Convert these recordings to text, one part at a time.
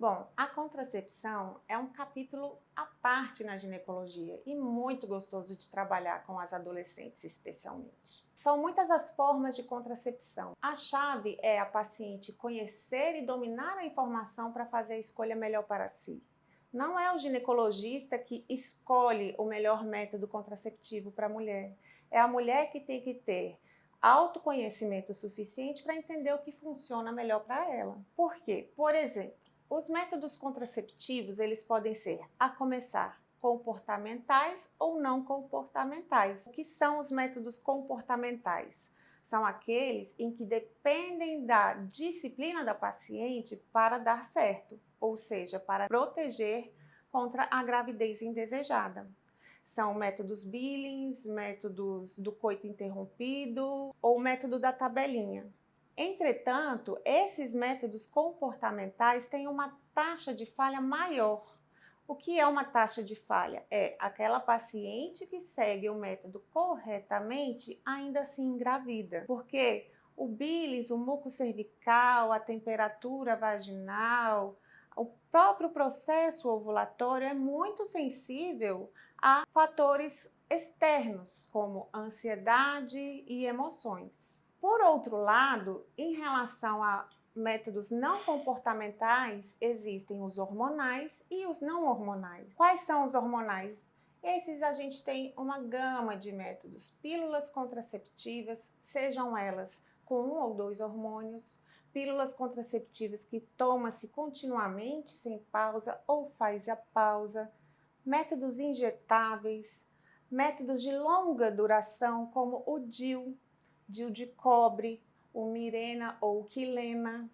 Bom, a contracepção é um capítulo à parte na ginecologia e muito gostoso de trabalhar com as adolescentes, especialmente. São muitas as formas de contracepção. A chave é a paciente conhecer e dominar a informação para fazer a escolha melhor para si. Não é o ginecologista que escolhe o melhor método contraceptivo para a mulher. É a mulher que tem que ter autoconhecimento suficiente para entender o que funciona melhor para ela. Por quê? Por exemplo, os métodos contraceptivos, eles podem ser, a começar, comportamentais ou não comportamentais. O que são os métodos comportamentais? São aqueles em que dependem da disciplina da paciente para dar certo, ou seja, para proteger contra a gravidez indesejada. São métodos Billings, métodos do coito interrompido ou método da tabelinha. Entretanto, esses métodos comportamentais têm uma taxa de falha maior. O que é uma taxa de falha? É aquela paciente que segue o método corretamente, ainda assim engravida. Porque o Billings, o muco cervical, a temperatura vaginal, o próprio processo ovulatório é muito sensível a fatores externos, como ansiedade e emoções. Por outro lado, em relação a métodos não comportamentais, existem os hormonais e os não hormonais. Quais são os hormonais? Esses a gente tem uma gama de métodos, pílulas contraceptivas, sejam elas com um ou dois hormônios, pílulas contraceptivas que toma-se continuamente, sem pausa ou faz a pausa, métodos injetáveis, métodos de longa duração como o DIU de cobre, o Mirena ou Quilena,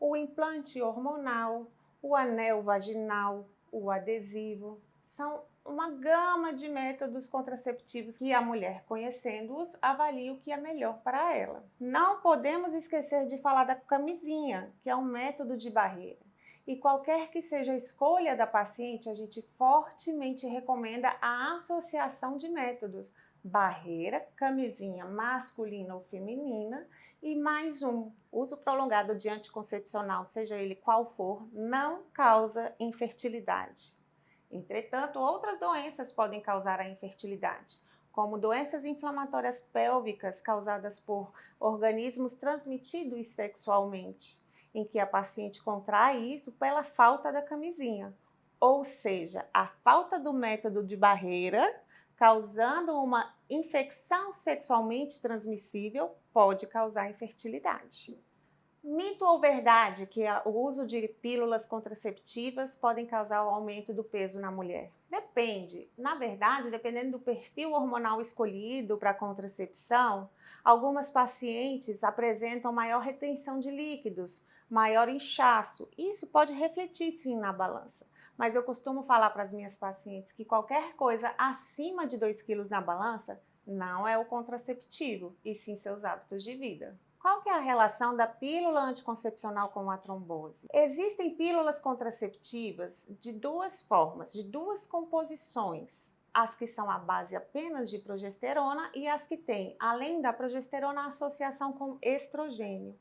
o implante hormonal, o anel vaginal, o adesivo. São uma gama de métodos contraceptivos que a mulher, conhecendo-os, avalia o que é melhor para ela. Não podemos esquecer de falar da camisinha, que é um método de barreira. E qualquer que seja a escolha da paciente, a gente fortemente recomenda a associação de métodos: barreira, camisinha masculina ou feminina e mais um. Uso prolongado de anticoncepcional, seja ele qual for, não causa infertilidade. Entretanto, outras doenças podem causar a infertilidade, como doenças inflamatórias pélvicas causadas por organismos transmitidos sexualmente, em que a paciente contrai isso pela falta da camisinha, ou seja, a falta do método de barreira causando uma infecção sexualmente transmissível pode causar infertilidade. Mito ou verdade que o uso de pílulas contraceptivas podem causar o aumento do peso na mulher? Depende. Na verdade, dependendo do perfil hormonal escolhido para a contracepção, algumas pacientes apresentam maior retenção de líquidos, maior inchaço. Isso pode refletir sim na balança. Mas eu costumo falar para as minhas pacientes que qualquer coisa acima de 2 quilos na balança não é o contraceptivo, e sim seus hábitos de vida. Qual que é a relação da pílula anticoncepcional com a trombose? Existem pílulas contraceptivas de duas formas, de duas composições. As que são à base apenas de progesterona e as que têm, além da progesterona, a associação com estrogênio.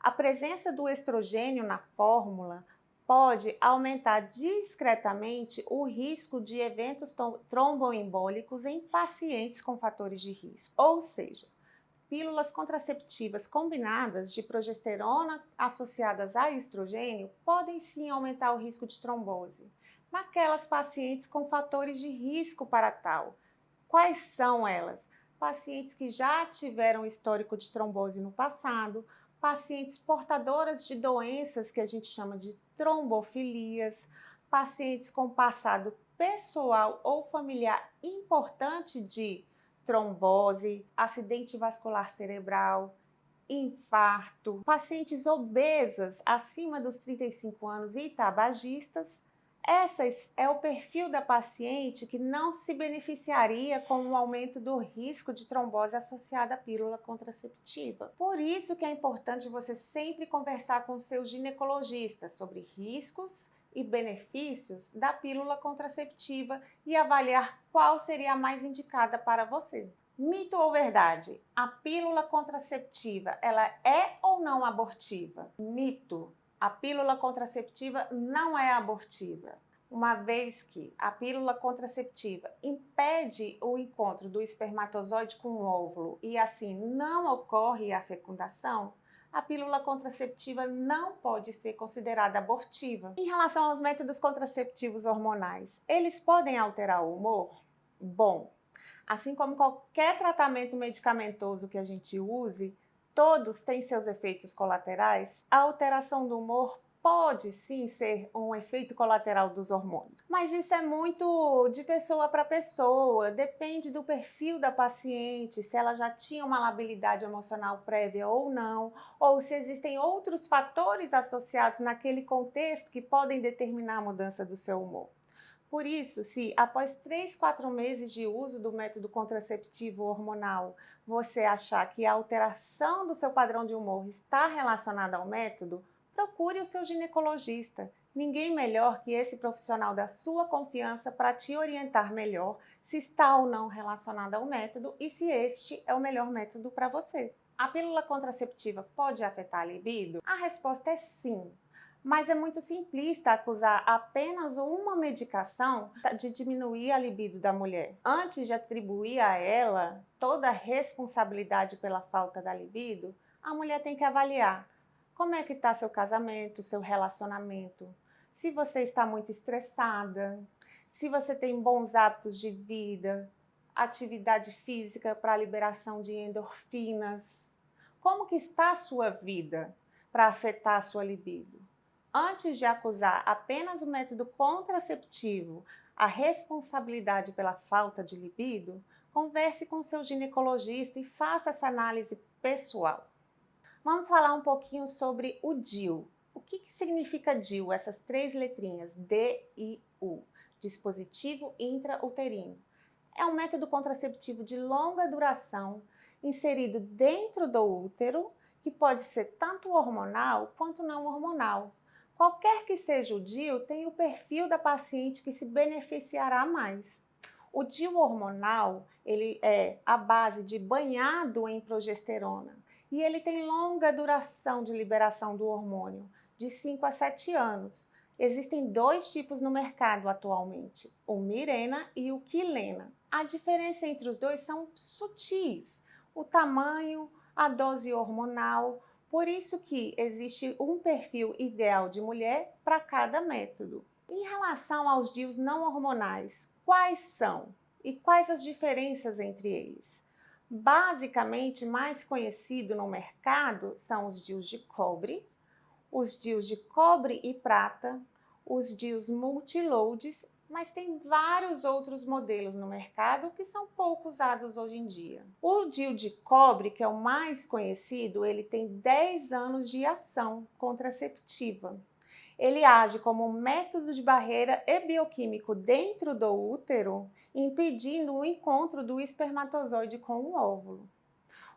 A presença do estrogênio na fórmula pode aumentar discretamente o risco de eventos tromboembólicos em pacientes com fatores de risco. Ou seja, pílulas contraceptivas combinadas de progesterona associadas a estrogênio podem sim aumentar o risco de trombose naquelas pacientes com fatores de risco para tal. Quais são elas? Pacientes que já tiveram histórico de trombose no passado, pacientes portadoras de doenças que a gente chama de trombofilias, pacientes com passado pessoal ou familiar importante de trombose, acidente vascular cerebral, infarto, pacientes obesas acima dos 35 anos e tabagistas. Esse é o perfil da paciente que não se beneficiaria com o aumento do risco de trombose associada à pílula contraceptiva. Por isso que é importante você sempre conversar com o seu ginecologista sobre riscos e benefícios da pílula contraceptiva e avaliar qual seria a mais indicada para você. Mito ou verdade? A pílula contraceptiva, ela é ou não abortiva? Mito. A pílula contraceptiva não é abortiva, uma vez que a pílula contraceptiva impede o encontro do espermatozoide com o óvulo e assim não ocorre a fecundação. A pílula contraceptiva não pode ser considerada abortiva. Em relação aos métodos contraceptivos hormonais, eles podem alterar o humor? Bom, assim como qualquer tratamento medicamentoso que a gente use, todos têm seus efeitos colaterais. A alteração do humor pode sim ser um efeito colateral dos hormônios, mas isso é muito de pessoa para pessoa, depende do perfil da paciente, se ela já tinha uma labilidade emocional prévia ou não, ou se existem outros fatores associados naquele contexto que podem determinar a mudança do seu humor. Por isso, se após 3, 4 meses de uso do método contraceptivo hormonal, você achar que a alteração do seu padrão de humor está relacionada ao método, procure o seu ginecologista. Ninguém melhor que esse profissional da sua confiança para te orientar melhor se está ou não relacionado ao método e se este é o melhor método para você. A pílula contraceptiva pode afetar a libido? A resposta é sim. Mas é muito simplista acusar apenas uma medicação de diminuir a libido da mulher. Antes de atribuir a ela toda a responsabilidade pela falta da libido, a mulher tem que avaliar como é que está seu casamento, seu relacionamento, se você está muito estressada, se você tem bons hábitos de vida, atividade física para a liberação de endorfinas. Como que está a sua vida para afetar a sua libido? Antes de acusar apenas o método contraceptivo a responsabilidade pela falta de libido, converse com seu ginecologista e faça essa análise pessoal. Vamos falar um pouquinho sobre o DIU. O que significa DIU? Essas 3 letrinhas, D-I-U, dispositivo intrauterino. É um método contraceptivo de longa duração, inserido dentro do útero, que pode ser tanto hormonal quanto não hormonal. Qualquer que seja o DIU, tem o perfil da paciente que se beneficiará mais. O DIU hormonal, ele é a base de banhado em progesterona e ele tem longa duração de liberação do hormônio, de 5 a 7 anos. Existem 2 tipos no mercado atualmente, o Mirena e o Quilena. A diferença entre os dois são sutis, o tamanho, a dose hormonal. Por isso que existe um perfil ideal de mulher para cada método. Em relação aos DIUs não hormonais, quais são e quais as diferenças entre eles? Basicamente, mais conhecido no mercado são os DIUs de cobre, os DIUs de cobre e prata, os DIUs multiloads, mas tem vários outros modelos no mercado que são pouco usados hoje em dia. O DIU de cobre, que é o mais conhecido, ele tem 10 anos de ação contraceptiva. Ele age como um método de barreira e bioquímico dentro do útero, impedindo o encontro do espermatozoide com o óvulo.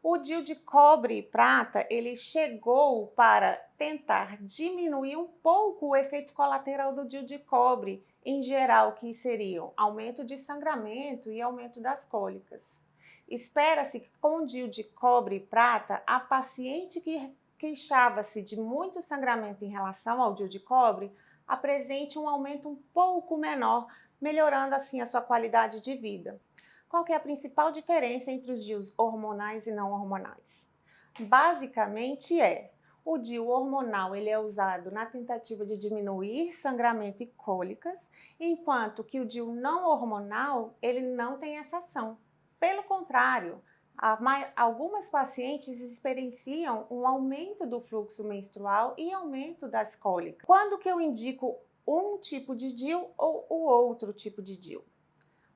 O DIU de cobre e prata, ele chegou para tentar diminuir um pouco o efeito colateral do DIU de cobre, em geral, que seriam aumento de sangramento e aumento das cólicas. Espera-se que com o DIU de cobre e prata, a paciente que queixava-se de muito sangramento em relação ao DIU de cobre, apresente um aumento um pouco menor, melhorando assim a sua qualidade de vida. Qual que é a principal diferença entre os DIUs hormonais e não hormonais? Basicamente o DIU hormonal ele é usado na tentativa de diminuir sangramento e cólicas, enquanto que o DIU não hormonal ele não tem essa ação. Pelo contrário, algumas pacientes experienciam um aumento do fluxo menstrual e aumento das cólicas. Quando que eu indico um tipo de DIU ou o outro tipo de DIU?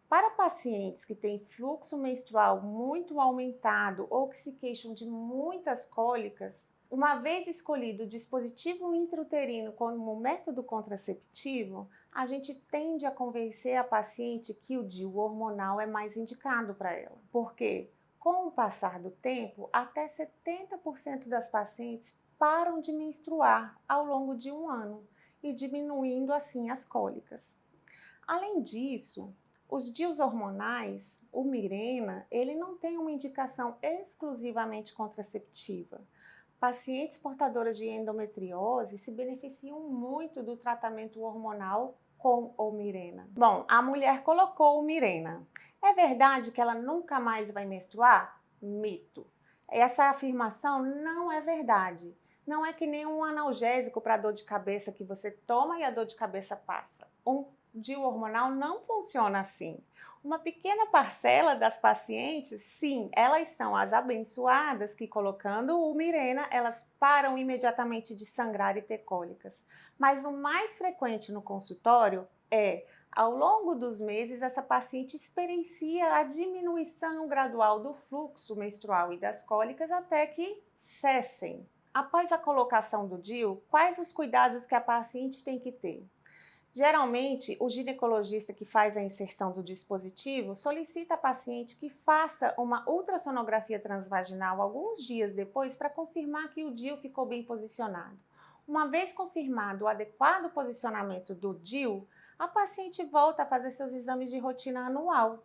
Para pacientes que têm fluxo menstrual muito aumentado ou que se queixam de muitas cólicas, uma vez escolhido o dispositivo intrauterino como método contraceptivo, a gente tende a convencer a paciente que o DIU hormonal é mais indicado para ela. Porque, com o passar do tempo, até 70% das pacientes param de menstruar ao longo de um ano e diminuindo assim as cólicas. Além disso, os DIUs hormonais, o Mirena, ele não tem uma indicação exclusivamente contraceptiva. Pacientes portadoras de endometriose se beneficiam muito do tratamento hormonal com o Mirena. Bom, a mulher colocou o Mirena. É verdade que ela nunca mais vai menstruar? Mito. Essa afirmação não é verdade. Não é que nem um analgésico para dor de cabeça que você toma e a dor de cabeça passa. Um DIU hormonal não funciona assim. Uma pequena parcela das pacientes, sim, elas são as abençoadas que, colocando o Mirena, elas param imediatamente de sangrar e ter cólicas. Mas o mais frequente no consultório é, ao longo dos meses, essa paciente experiencia a diminuição gradual do fluxo menstrual e das cólicas até que cessem. Após a colocação do DIU, quais os cuidados que a paciente tem que ter? Geralmente, o ginecologista que faz a inserção do dispositivo solicita à paciente que faça uma ultrassonografia transvaginal alguns dias depois para confirmar que o DIU ficou bem posicionado. Uma vez confirmado o adequado posicionamento do DIU, a paciente volta a fazer seus exames de rotina anual.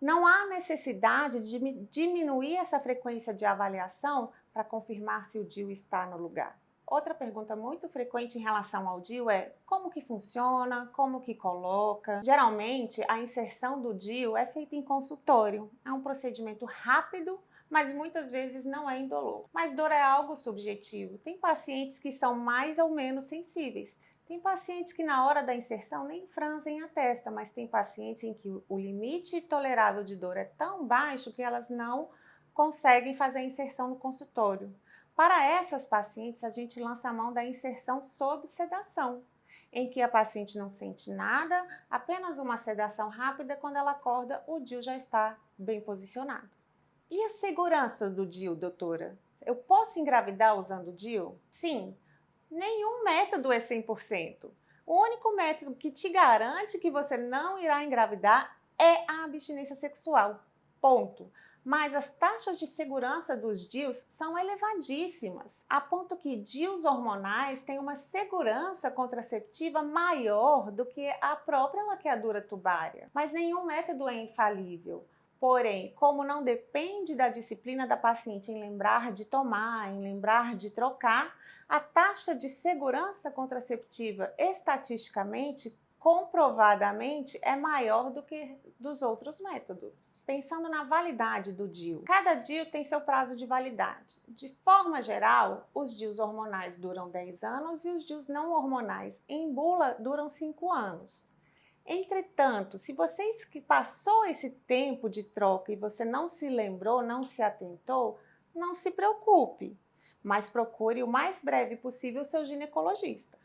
Não há necessidade de diminuir essa frequência de avaliação para confirmar se o DIU está no lugar. Outra pergunta muito frequente em relação ao DIU é como que funciona, como que coloca. Geralmente, a inserção do DIU é feita em consultório. É um procedimento rápido, mas muitas vezes não é indolor. Mas dor é algo subjetivo. Tem pacientes que são mais ou menos sensíveis. Tem pacientes que na hora da inserção nem franzem a testa, mas tem pacientes em que o limite tolerável de dor é tão baixo que elas não conseguem fazer a inserção no consultório. Para essas pacientes, a gente lança a mão da inserção sob sedação, em que a paciente não sente nada, apenas uma sedação rápida. Quando ela acorda, o DIU já está bem posicionado. E a segurança do DIU, doutora? Eu posso engravidar usando o DIU? Sim, nenhum método é 100%. O único método que te garante que você não irá engravidar é a abstinência sexual. Ponto. Mas as taxas de segurança dos DIUs são elevadíssimas, a ponto que DIUs hormonais têm uma segurança contraceptiva maior do que a própria laqueadura tubária. Mas nenhum método é infalível. Porém, como não depende da disciplina da paciente em lembrar de tomar, em lembrar de trocar, a taxa de segurança contraceptiva estatisticamente, comprovadamente, é maior do que dos outros métodos. Pensando na validade do DIU, cada DIU tem seu prazo de validade. De forma geral, os DIUs hormonais duram 10 anos e os DIUs não hormonais em bula duram 5 anos. Entretanto, se você passou esse tempo de troca e você não se lembrou, não se atentou, não se preocupe, mas procure o mais breve possível o seu ginecologista.